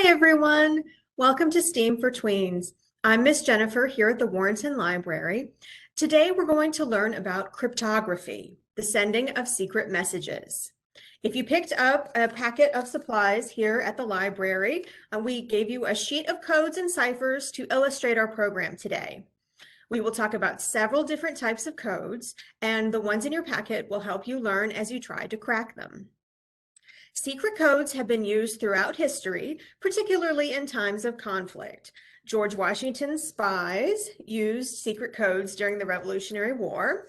Hi, everyone. Welcome to STEAM for Tweens. I'm Miss Jennifer here at the Warrenton Library. Today, we're going to learn about cryptography, the sending of secret messages. If you picked up a packet of supplies here at the library, we gave you a sheet of codes and ciphers to illustrate our program today. We will talk about several different types of codes, and the ones in your packet will help you learn as you try to crack them. Secret codes have been used throughout history, particularly in times of conflict. George Washington's spies used secret codes during the Revolutionary War.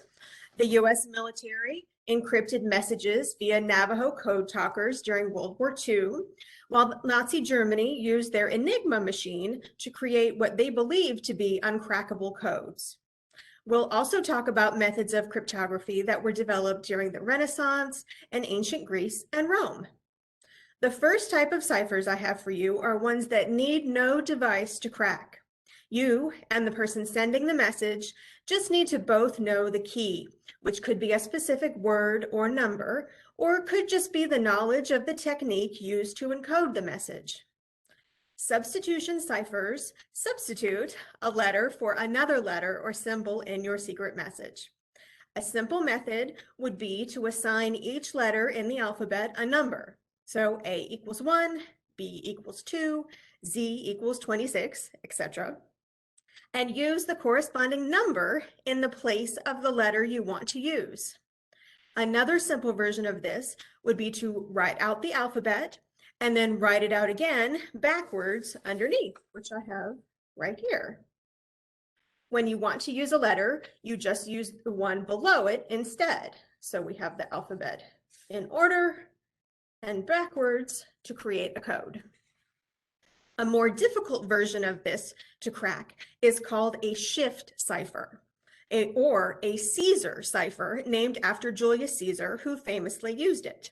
The U.S. military encrypted messages via Navajo code talkers during World War II, while Nazi Germany used their Enigma machine to create what they believed to be uncrackable codes. We'll also talk about methods of cryptography that were developed during the Renaissance and ancient Greece and Rome. The first type of ciphers I have for you are ones that need no device to crack. You and the person sending the message just need to both know the key, which could be a specific word or number, or could just be the knowledge of the technique used to encode the message. Substitution ciphers substitute a letter for another letter or symbol in your secret message. A simple method would be to assign each letter in the alphabet a number. So A equals 1, B equals 2, Z equals 26, etc. And use the corresponding number in the place of the letter you want to use. Another simple version of this would be to write out the alphabet and then write it out again backwards underneath, which I have right here. When you want to use a letter, you just use the one below it instead. So we have the alphabet in order and backwards to create a code. A more difficult version of this to crack is called a shift cipher, or a Caesar cipher named after Julius Caesar, who famously used it.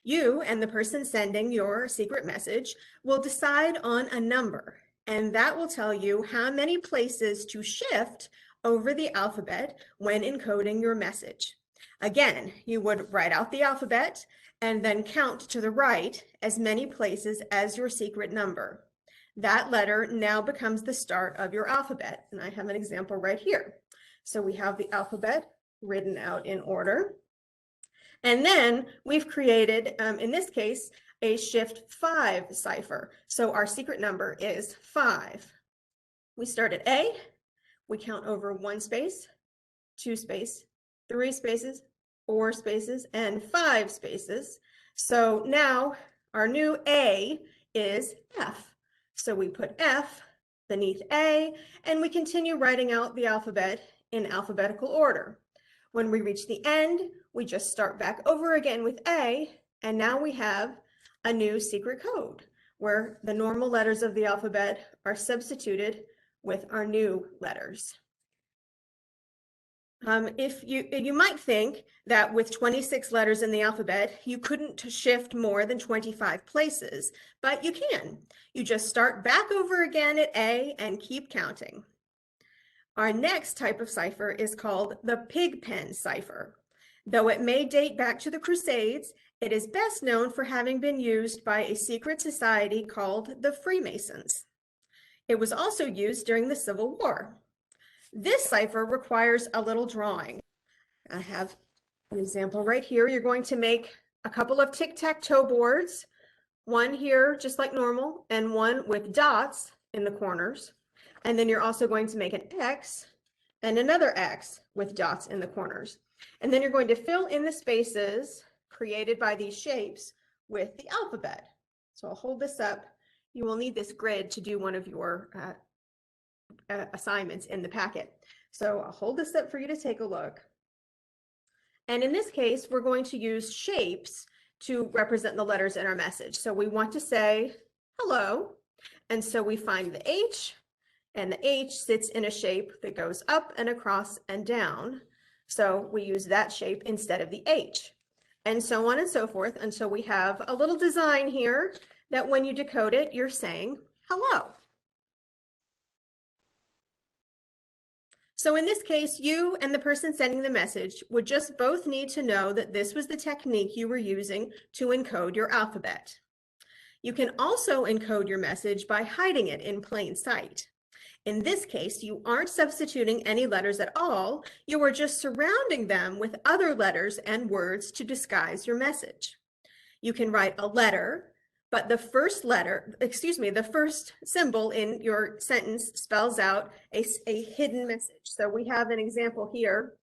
You and the person sending your secret message will decide on a number, and that will tell you how many places to shift over the alphabet when encoding your message. Again, you would write out the alphabet and then count to the right as many places as your secret number. That letter now becomes the start of your alphabet, and I have an example right here. So we have the alphabet written out in order. And then we've created, in this case, a shift 5 cipher. So our secret number is 5. We start at A, we count over 1 space, 2 space, 3 spaces, 4 spaces, and 5 spaces. So now our new A is F. So we put F beneath A, and we continue writing out the alphabet in alphabetical order. When we reach the end, we just start back over again with A, and now we have a new secret code where the normal letters of the alphabet are substituted with our new letters. You might think that with 26 letters in the alphabet, you couldn't shift more than 25 places, but you can. You just start back over again at A and keep counting. Our next type of cipher is called the pig pen cipher. Though it may date back to the Crusades, it is best known for having been used by a secret society called the Freemasons. It was also used during the Civil War. This cipher requires a little drawing. I have an example right here. You're going to make a couple of tic-tac-toe boards, one here just like normal, and one with dots in the corners. And then you're also going to make an X and another X with dots in the corners. And then you're going to fill in the spaces created by these shapes with the alphabet. So I'll hold this up. You will need this grid to do one of your assignments in the packet. So I'll hold this up for you to take a look. And in this case, we're going to use shapes to represent the letters in our message. So we want to say hello. And so we find the H, and the H sits in a shape that goes up and across and down. So we use that shape instead of the H, and so on and so forth until we have a little design here that when you decode it, you're saying hello. So in this case, you and the person sending the message would just both need to know that this was the technique you were using to encode your alphabet. You can also encode your message by hiding it in plain sight. In this case, you aren't substituting any letters at all. You are just surrounding them with other letters and words to disguise your message. You can write a letter, but the first symbol in your sentence spells out a hidden message. So we have an example here.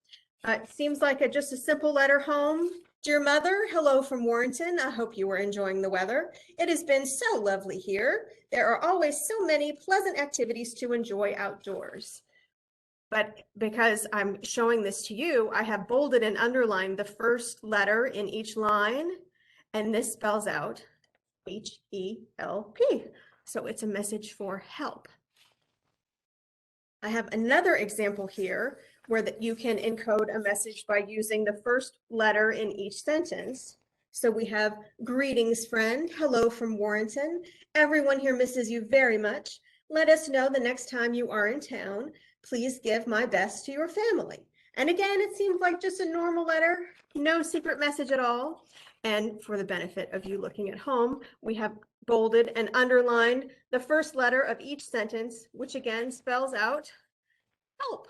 It seems like just a simple letter home. Dear Mother, hello from Warrenton. I hope you are enjoying the weather. It has been so lovely here. There are always so many pleasant activities to enjoy outdoors. But because I'm showing this to you, I have bolded and underlined the first letter in each line, and this spells out H-E-L-P. So it's a message for help. I have another example here where you can encode a message by using the first letter in each sentence. So we have greetings, friend. Hello from Warrenton. Everyone here misses you very much. Let us know the next time you are in town. Please give my best to your family. And again, it seems like just a normal letter, no secret message at all. And for the benefit of you looking at home, we have bolded and underlined the first letter of each sentence, which again spells out help.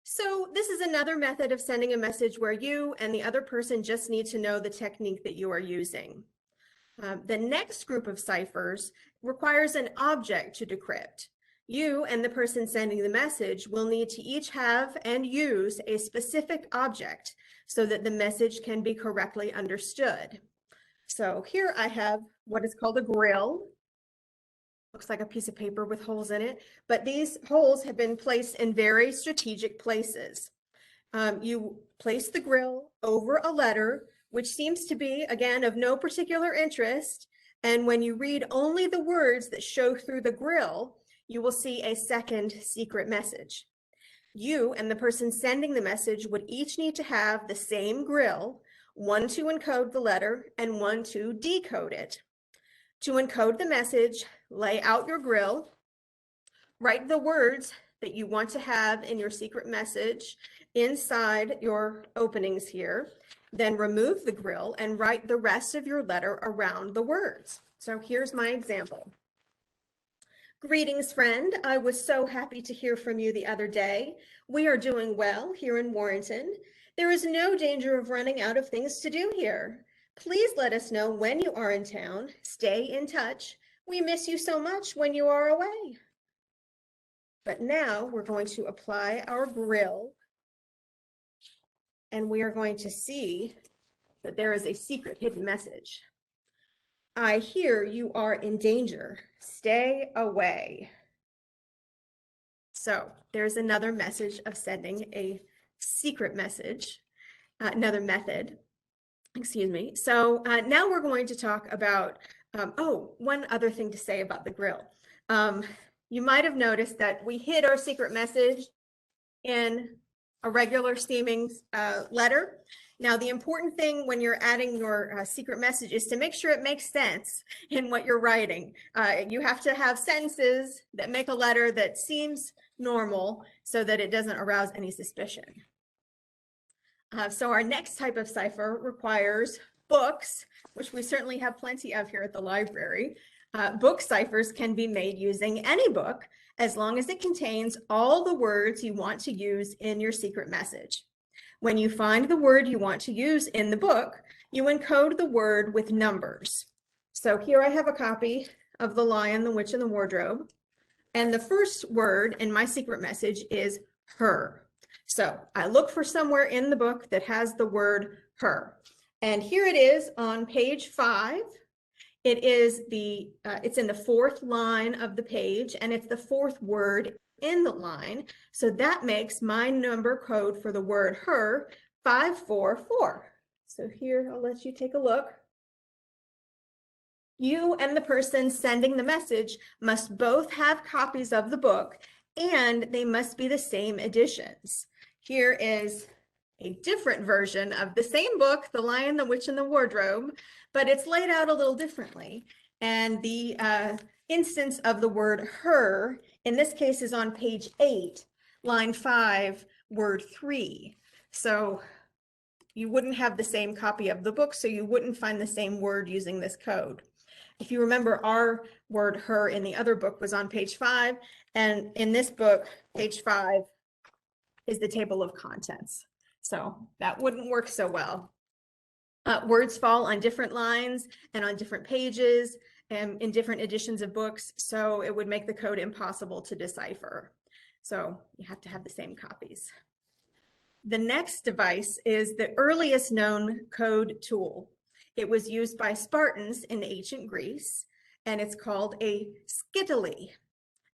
So this is another method of sending a message where you and the other person just need to know the technique that you are using. The next group of ciphers requires an object to decrypt. You and the person sending the message will need to each have and use a specific object so that the message can be correctly understood. So here I have what is called a grill. Looks like a piece of paper with holes in it, but these holes have been placed in very strategic places. You place the grill over a letter, which seems to be, again, of no particular interest. And when you read only the words that show through the grill, you will see a second secret message. You and the person sending the message would each need to have the same grill, one to encode the letter and one to decode it. To encode the message, lay out your grill, write the words that you want to have in your secret message inside your openings here, then remove the grill and write the rest of your letter around the words. So here's my example. Greetings, friend. I was so happy to hear from you the other day. We are doing well here in Warrenton. There is no danger of running out of things to do here. Please let us know when you are in town. Stay in touch. We miss you so much when you are away. But now we're going to apply our grill, and we are going to see that there is a secret hidden message. I hear you are in danger. Stay away. So there's another message of sending a secret message, another method. Excuse me. So now we're going to talk about, one other thing to say about the grill. You might have noticed that we hid our secret message in a regular steaming letter. Now, the important thing when you're adding your secret message is to make sure it makes sense in what you're writing. You have to have sentences that make a letter that seems normal so that it doesn't arouse any suspicion. So our next type of cipher requires books, which we certainly have plenty of here at the library. Book ciphers can be made using any book as long as it contains all the words you want to use in your secret message. When you find the word you want to use in the book, you encode the word with numbers. So here I have a copy of The Lion, the Witch, and the Wardrobe. And the first word in my secret message is her. So I look for somewhere in the book that has the word her. And here it is on page 5. It is it's in the 4th line of the page, and it's the 4th word in the line. So that makes my number code for the word her 544. So here, I'll let you take a look. You and the person sending the message must both have copies of the book, and they must be the same editions. Here is a different version of the same book, The Lion, the Witch, and the Wardrobe, but it's laid out a little differently. And the instance of the word her, in this case, is on page 8, line 5, word 3. So you wouldn't have the same copy of the book, so you wouldn't find the same word using this code. If you remember, our word her in the other book was on page 5, and in this book, page 5 is the table of contents. So that wouldn't work so well. Words fall on different lines and on different pages and in different editions of books, so it would make the code impossible to decipher. So you have to have the same copies. The next device is the earliest known code tool. It was used by Spartans in ancient Greece, and it's called a skittly.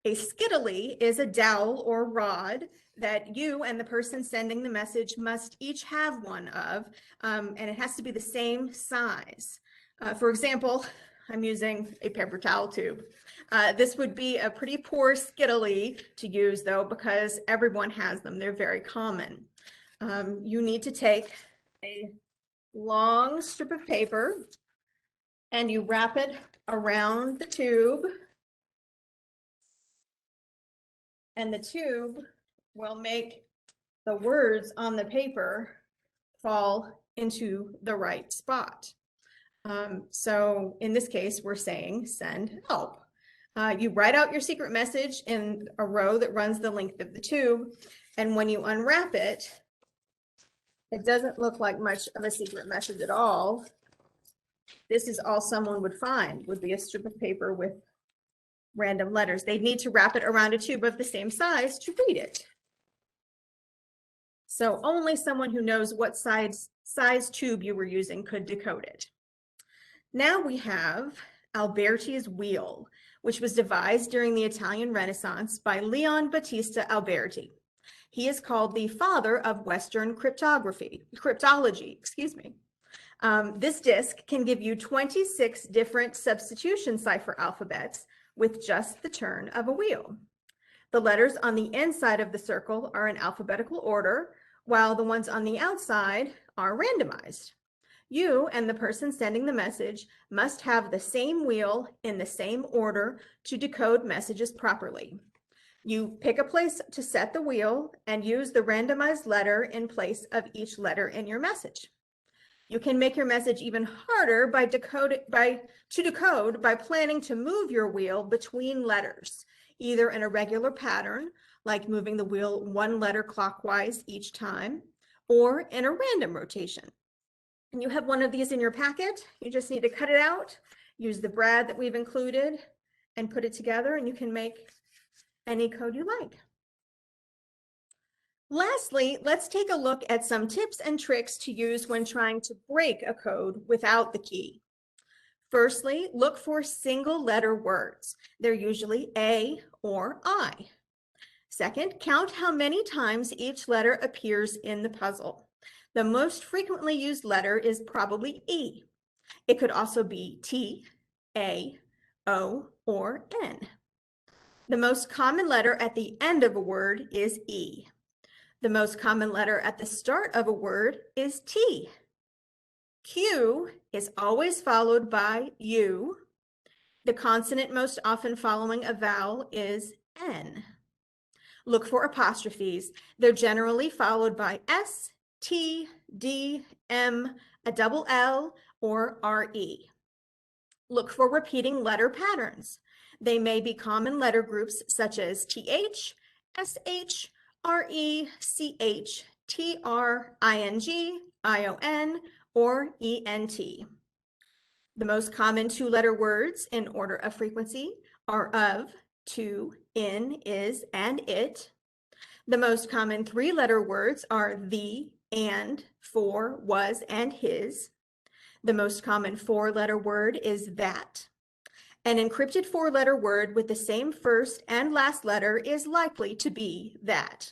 A skittly is a dowel or rod that you and the person sending the message must each have one of, and it has to be the same size. For example, I'm using a paper towel tube. This would be a pretty poor skittly to use, though, because everyone has them. They're very common. You need to take a long strip of paper and you wrap it around the tube, and the tube will make the words on the paper fall into the right spot. So in this case, we're saying send help. You write out your secret message in a row that runs the length of the tube, and when you unwrap it, it doesn't look like much of a secret message at all. This is all someone would find, would be a strip of paper with random letters. They'd need to wrap it around a tube of the same size to read it. So only someone who knows what size tube you were using could decode it. Now we have Albertis Wheel, which was devised during the Italian Renaissance by Leon Battista Alberti. He is called the father of Western cryptology, excuse me. This disc can give you 26 different substitution cipher alphabets with just the turn of a wheel. The letters on the inside of the circle are in alphabetical order, while the ones on the outside are randomized. You and the person sending the message must have the same wheel in the same order to decode messages properly. You pick a place to set the wheel and use the randomized letter in place of each letter in your message. You can make your message even harder by decode by planning to move your wheel between letters, either in a regular pattern, like moving the wheel one letter clockwise each time, or in a random rotation. And you have one of these in your packet. You just need to cut it out, use the brad that we've included, and put it together, and you can make any code you like. Lastly, let's take a look at some tips and tricks to use when trying to break a code without the key. Firstly, look for single letter words. They're usually A or I. Second, count how many times each letter appears in the puzzle. The most frequently used letter is probably E. It could also be T, A, O, or N. The most common letter at the end of a word is E. The most common letter at the start of a word is T. Q is always followed by U. The consonant most often following a vowel is N. Look for apostrophes. They're generally followed by S, T, D, M, a double L, or RE. Look for repeating letter patterns. They may be common letter groups such as TH, SH, RE, CH, TR, ING, ION, or ENT. The most common two-letter words in order of frequency are of, to, in, is, and it. The most common three-letter words are the, and, for, was, and his. The most common four-letter word is that. An encrypted four-letter word with the same first and last letter is likely to be that.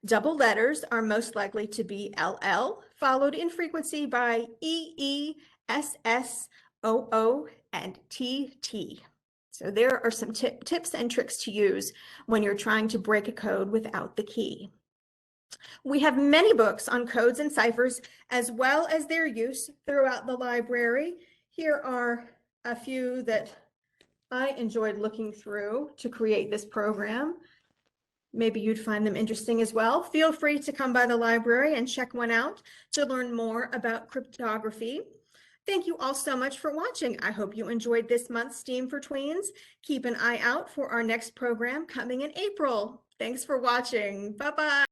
Double letters are most likely to be LL, followed in frequency by EE, SS, OO, and TT. So there are some tips and tricks to use when you're trying to break a code without the key. We have many books on codes and ciphers, as well as their use throughout the library. Here are a few that I enjoyed looking through to create this program. Maybe you'd find them interesting as well. Feel free to come by the library and check one out to learn more about cryptography. Thank you all so much for watching. I hope you enjoyed this month's STEAM for Tweens. Keep an eye out for our next program coming in April. Thanks for watching. Bye-bye.